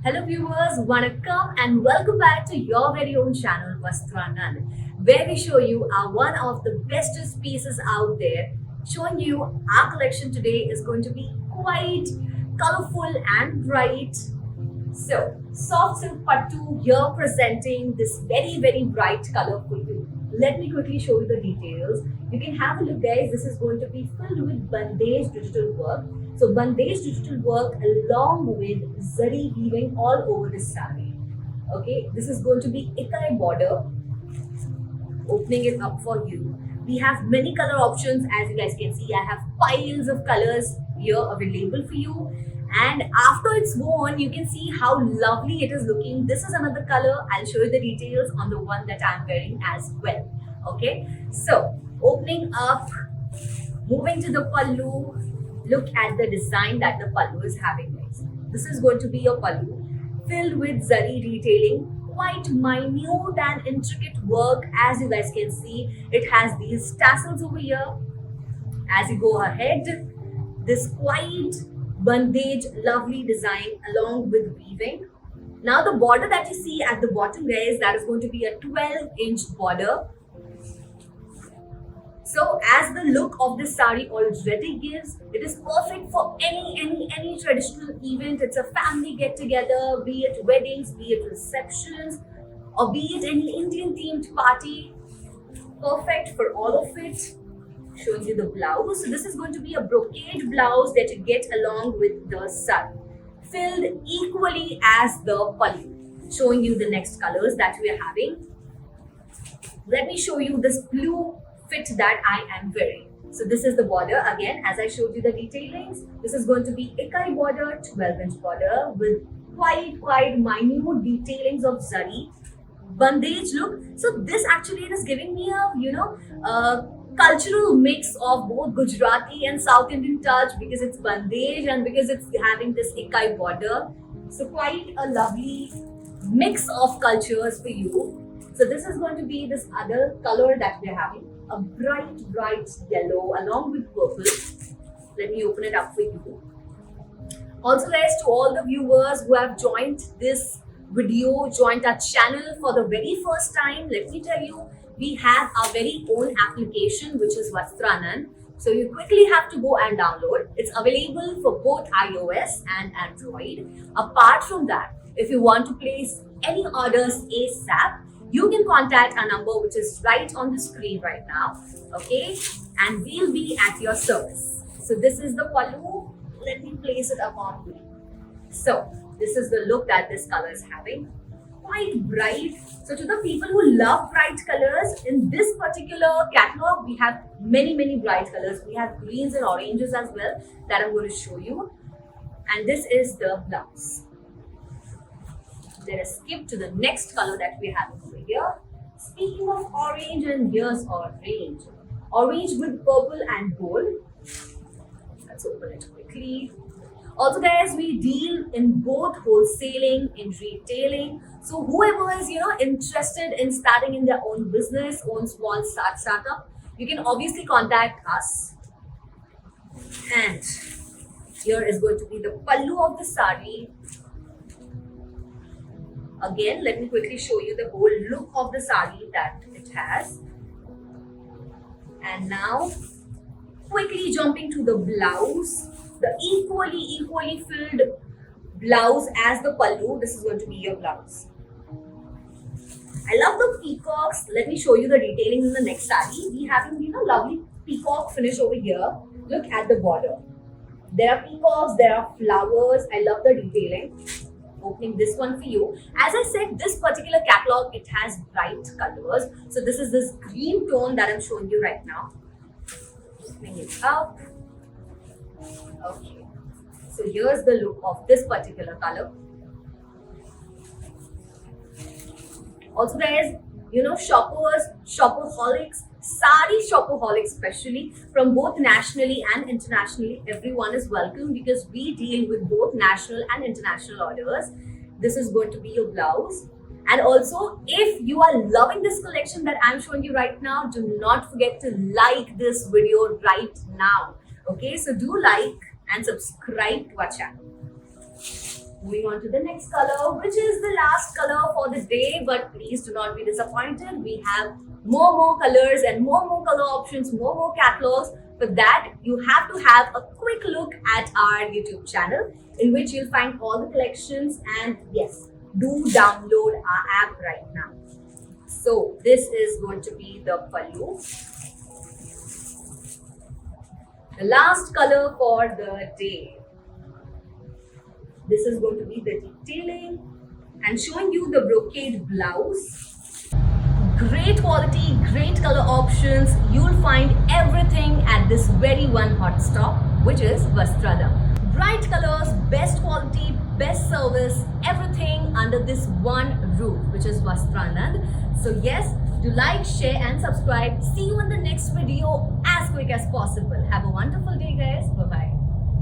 Hello viewers, Vanakkam and welcome back to your very own channel Vastranand, where we show you one of the bestest pieces out there. Showing you our collection today is going to be quite colorful and bright. So, soft silk pattu here presenting this very bright color for you. Let me quickly show you the details. You can have a look, guys. This is going to be filled with bandage digital work. So bandage digital work along with zari weaving all over this saree. Okay, this is going to be Ikkat border. Opening it up for you. We have many color options, as you guys can see. I have piles of colors here available for you. And after it's worn, you can see how lovely it is looking. This is another color. I'll show you the details on the one that I'm wearing as well. Okay, so opening up, moving to the pallu. Look at the design that the pallu is having, guys. This is going to be your pallu filled with zari detailing, quite minute and intricate work. As you guys can see, it has these tassels over here. As you go ahead, this quite bandage lovely design along with weaving. Now the border that you see at the bottom, guys, that is going to be a 12-inch border. So as the look of this saree already gives, it is perfect for any traditional event. It's a family get together, be it weddings, be it receptions, or be it any Indian themed party. Perfect for all of it. Showing you the blouse. So this is going to be a brocade blouse that you get along with the saree, filled equally as the pallu. Showing you the next colors that we are having. Let me show you this blue fit that I am wearing. So this is the border again, as I showed you the detailings. This is going to be Ikkat border, 12-inch border with quite minute detailings of zari bandage look. So this actually is giving me a cultural mix of both Gujarati and South Indian touch, because it's bandage and because it's having this Ikkat border. So quite a lovely mix of cultures for you. So this is going to be this other color that we're having, a bright yellow along with purple. Let me open it up for you. Also, guys, to all the viewers who have joined this video, joined our channel for the very first time, let me tell you, we have our very own application, which is Vastranand. So you quickly have to go and download. It's available for both iOS and Android. Apart from that, if you want to place any orders ASAP, you can contact our number, which is right on the screen right now. Okay, and we'll be at your service. So this is the pallu. Let me place it up on you. So this is the look that this color is having. Quite bright. So to the people who love bright colors, in this particular catalog, we have many bright colors. We have greens and oranges as well that I'm going to show you. And this is the blouse. Let us skip to the next color that we have over here. Speaking of orange, and here's orange. Orange with purple and gold. Let's open it quickly. Also, guys, we deal in both wholesaling and retailing. So whoever is interested in starting in their own business, own small startup, you can obviously contact us. And here is going to be the pallu of the saree. Again, let me quickly show you the whole look of the saree that it has. And now, quickly jumping to the blouse. The equally filled blouse as the pallu. This is going to be your blouse. I love the peacocks. Let me show you the detailing in the next saree. We having lovely peacock finish over here. Look at the border. There are peacocks, there are flowers. I love the detailing. Opening this one for you. As I said, this particular catalog, it has bright colors. So this is this green tone that I'm showing you right now. Opening it up. Okay. So here's the look of this particular color. Also, guys, shopaholics, saree shopaholics especially, from both nationally and internationally, everyone is welcome because we deal with both national and international orders. This is going to be your blouse. And also, if you are loving this collection that I'm showing you right now, do not forget to like this video right now. Okay, so do like and subscribe to our channel. Moving on to the next color, which is the last color for the day, but please do not be disappointed. We have more colors and more color options, more catalogs. For that, you have to have a quick look at our YouTube channel, in which you'll find all the collections. And yes, do download our app right now. So this is going to be the pallu. The last color for the day. This is going to be the detailing and showing you the brocade blouse. Great quality, great color options. You'll find everything at this very one hot stop, which is Vastranand. Bright colors, best quality, best service, everything under this one roof, which is Vastranand. So yes, do like, share and subscribe. See you in the next video as quick as possible. Have a wonderful day, guys. Bye-bye.